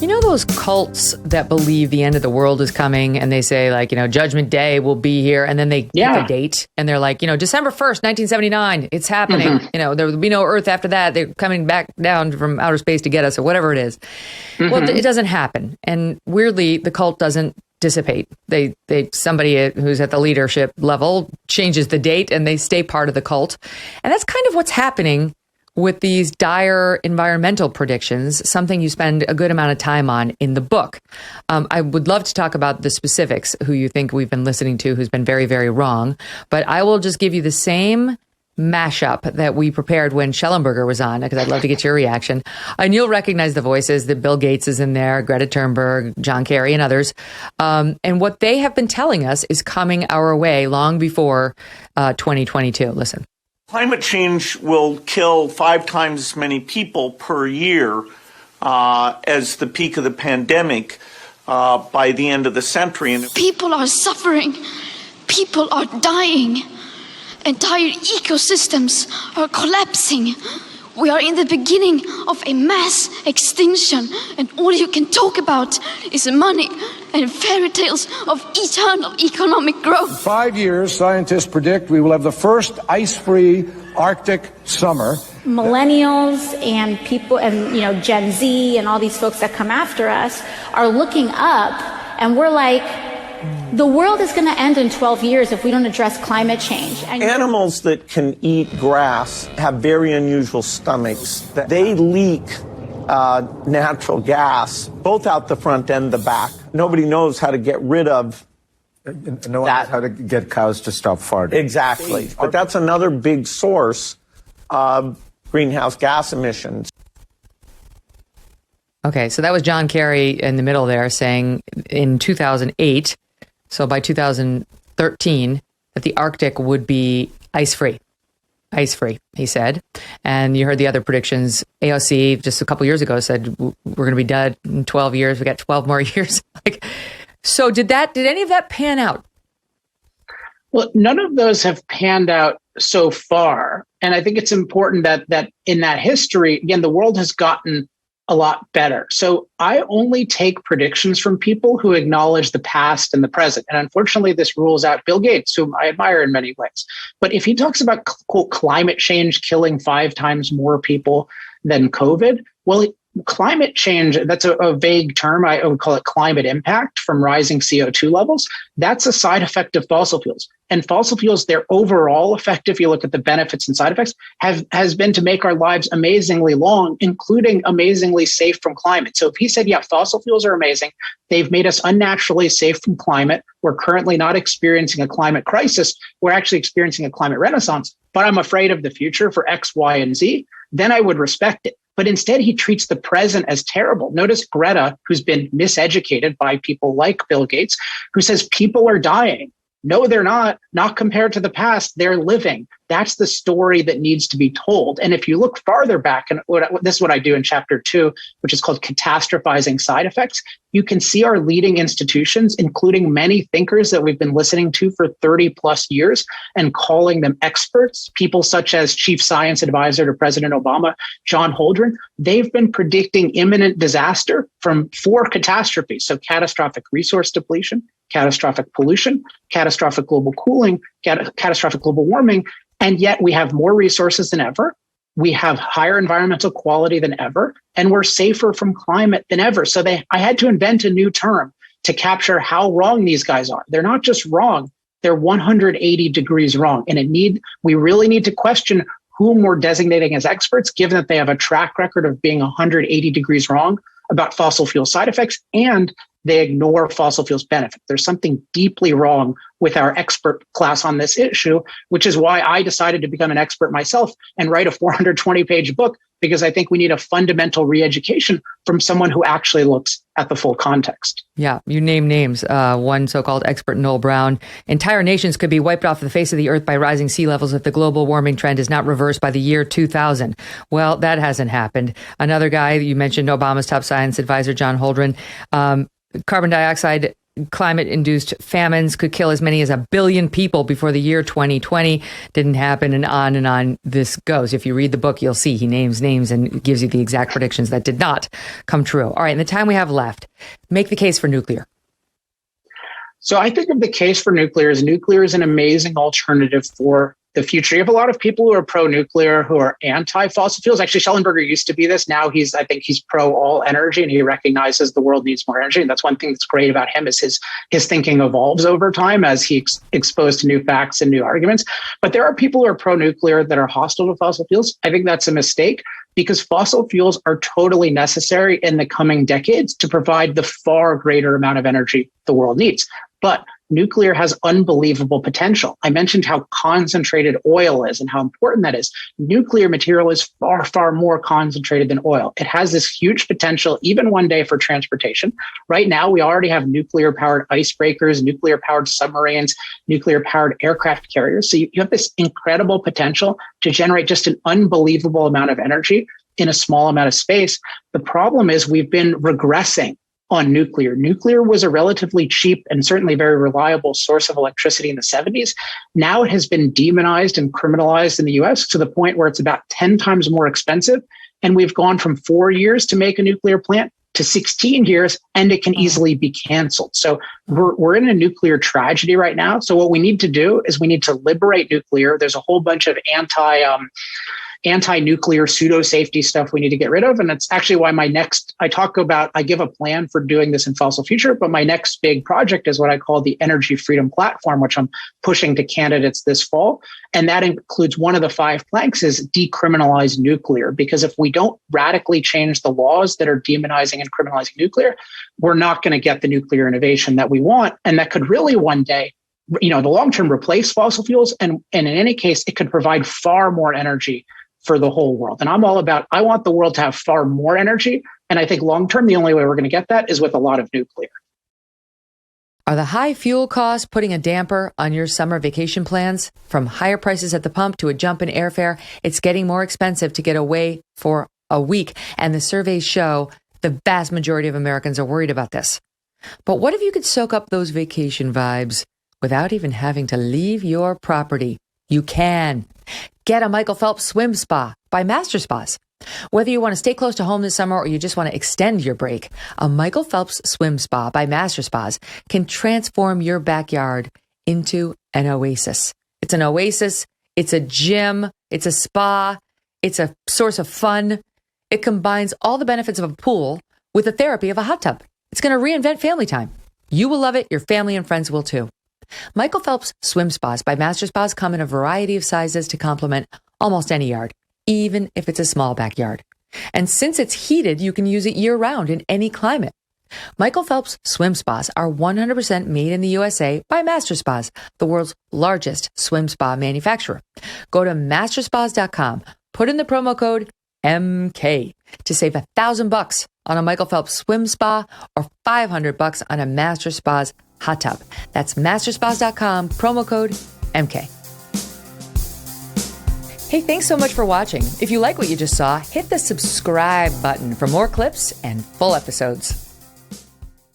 You know those cults that believe the end of the world is coming and they say like, Judgment Day will be here, and then they pick a date and they're like, December 1st, 1979, it's happening. There will be no Earth after that. They're coming back down from outer space to get us or whatever it is. Well, it doesn't happen. And weirdly, the cult doesn't dissipate. Somebody who's at the leadership level changes the date and they stay part of the cult. And that's kind of what's happening with these dire environmental predictions, something you spend a good amount of time on in the book. I would love to talk about the specifics, who you think we've been listening to who's been very, very wrong. But I will just give you the same mashup that we prepared when Schellenberger was on, because I'd love to get your reaction. And you'll recognize the voices that Bill Gates is in there, Greta Thunberg, John Kerry, and others. And what they have been telling us is coming our way long before 2022. Listen. Climate change will kill 5 times as many people per year as the peak of the pandemic by the end of the century. People are suffering. People are dying. Entire ecosystems are collapsing. We are in the beginning of a mass extinction, and all you can talk about is money and fairy tales of eternal economic growth. In 5 years, scientists predict we will have the first ice-free Arctic summer. Millennials and people and, Gen Z and all these folks that come after us are looking up, and we're like, the world is going to end in 12 years if we don't address climate change. And animals that can eat grass have very unusual stomachs. They leak natural gas, both out the front and the back. Nobody knows how to get rid of no one knows how to get cows to stop farting. Exactly. But that's another big source of greenhouse gas emissions. Okay, so that was John Kerry in the middle there saying in 2008, so by 2013, that the Arctic would be ice-free. Ice-free, he said. And you heard the other predictions. AOC just a couple years ago said, we're going to be dead in 12 years. We got 12 more years. So did any of that pan out? Well, none of those have panned out so far. And I think it's important that in that history, again, the world has gotten a lot better. So I only take predictions from people who acknowledge the past and the present. And unfortunately, this rules out Bill Gates, whom I admire in many ways. But if he talks about, quote, climate change killing 5 times more people than COVID, well, climate change, that's a vague term. I would call it climate impact from rising CO2 levels. That's a side effect of fossil fuels. And fossil fuels, their overall effect, if you look at the benefits and side effects, has been to make our lives amazingly long, including amazingly safe from climate. So if he said, yeah, fossil fuels are amazing, they've made us unnaturally safe from climate, we're currently not experiencing a climate crisis, we're actually experiencing a climate renaissance, but I'm afraid of the future for X, Y, and Z, then I would respect it. But instead, he treats the present as terrible. Notice Greta, who's been miseducated by people like Bill Gates, who says people are dying. No, they're not compared to the past. They're living. That's the story that needs to be told. And if you look farther back, and this is what I do in chapter 2, which is called Catastrophizing Side Effects, you can see our leading institutions, including many thinkers that we've been listening to for 30 plus years and calling them experts, people such as Chief Science Advisor to President Obama, John Holdren. They've been predicting imminent disaster from 4 catastrophes. So catastrophic resource depletion, catastrophic pollution, catastrophic global cooling, catastrophic global warming. And yet we have more resources than ever. We have higher environmental quality than ever, and we're safer from climate than ever. So I had to invent a new term to capture how wrong these guys are. They're not just wrong, they're 180 degrees wrong. And we really need to question whom we're designating as experts, given that they have a track record of being 180 degrees wrong about fossil fuel side effects, and they ignore fossil fuels benefit. There's something deeply wrong with our expert class on this issue, which is why I decided to become an expert myself and write a 420-page book, because I think we need a fundamental re-education from someone who actually looks at the full context. Yeah, you name names. One so-called expert, Noel Brown. Entire nations could be wiped off the face of the earth by rising sea levels if the global warming trend is not reversed by the year 2000. Well, that hasn't happened. Another guy, you mentioned Obama's top science advisor, John Holdren. Carbon dioxide climate-induced famines could kill as many as 1 billion people before the year 2020. Didn't happen, and on this goes. If you read the book, you'll see he names names and gives you the exact predictions that did not come true. All right, in the time we have left, make the case for nuclear. So I think of the case for nuclear as an amazing alternative for the future. You have a lot of people who are pro-nuclear, who are anti-fossil fuels. Actually, Schellenberger used to be this. Now I think he's pro-all energy, and he recognizes the world needs more energy. And that's one thing that's great about him is his thinking evolves over time as he exposed to new facts and new arguments. But there are people who are pro-nuclear that are hostile to fossil fuels. I think that's a mistake, because fossil fuels are totally necessary in the coming decades to provide the far greater amount of energy the world needs. But nuclear has unbelievable potential. I mentioned how concentrated oil is and how important that is. Nuclear material is far, far more concentrated than oil. It has this huge potential, even one day, for transportation. Right now, we already have nuclear-powered icebreakers, nuclear-powered submarines, nuclear-powered aircraft carriers. So you have this incredible potential to generate just an unbelievable amount of energy in a small amount of space. The problem is we've been regressing on nuclear. Nuclear was a relatively cheap and certainly very reliable source of electricity in the 70s. Now it has been demonized and criminalized in the US to the point where it's about 10 times more expensive. And we've gone from 4 years to make a nuclear plant to 16 years, and it can easily be canceled. So we're in a nuclear tragedy right now. So what we need to do is we need to liberate nuclear. There's a whole bunch of anti-nuclear pseudo-safety stuff we need to get rid of. And it's actually why I give a plan for doing this in Fossil Future, but my next big project is what I call the Energy Freedom Platform, which I'm pushing to candidates this fall. And that includes one of the 5 planks is decriminalize nuclear, because if we don't radically change the laws that are demonizing and criminalizing nuclear, we're not going to get the nuclear innovation that we want. And that could really one day, the long term, replace fossil fuels. And in any case, it could provide far more energy for the whole world. And I want the world to have far more energy. And I think long term, the only way we're going to get that is with a lot of nuclear. Are the high fuel costs putting a damper on your summer vacation plans? From higher prices at the pump to a jump in airfare, it's getting more expensive to get away for a week. And the surveys show the vast majority of Americans are worried about this. But what if you could soak up those vacation vibes without even having to leave your property? You can. Get a Michael Phelps swim spa by Master Spas. Whether you want to stay close to home this summer or you just want to extend your break, a Michael Phelps swim spa by Master Spas can transform your backyard into an oasis. It's an oasis. It's a gym. It's a spa. It's a source of fun. It combines all the benefits of a pool with the therapy of a hot tub. It's going to reinvent family time. You will love it. Your family and friends will too. Michael Phelps swim spas by Master Spas come in a variety of sizes to complement almost any yard, even if it's a small backyard. And since it's heated, you can use it year-round in any climate. Michael Phelps swim spas are 100% made in the USA by Master Spas, the world's largest swim spa manufacturer. Go to masterspas.com, put in the promo code MK to save $1,000 on a Michael Phelps swim spa or $500 on a Master Spas hot tub. That's masterspas.com, promo code MK. Hey, thanks so much for watching. If you like what you just saw, hit the subscribe button for more clips and full episodes.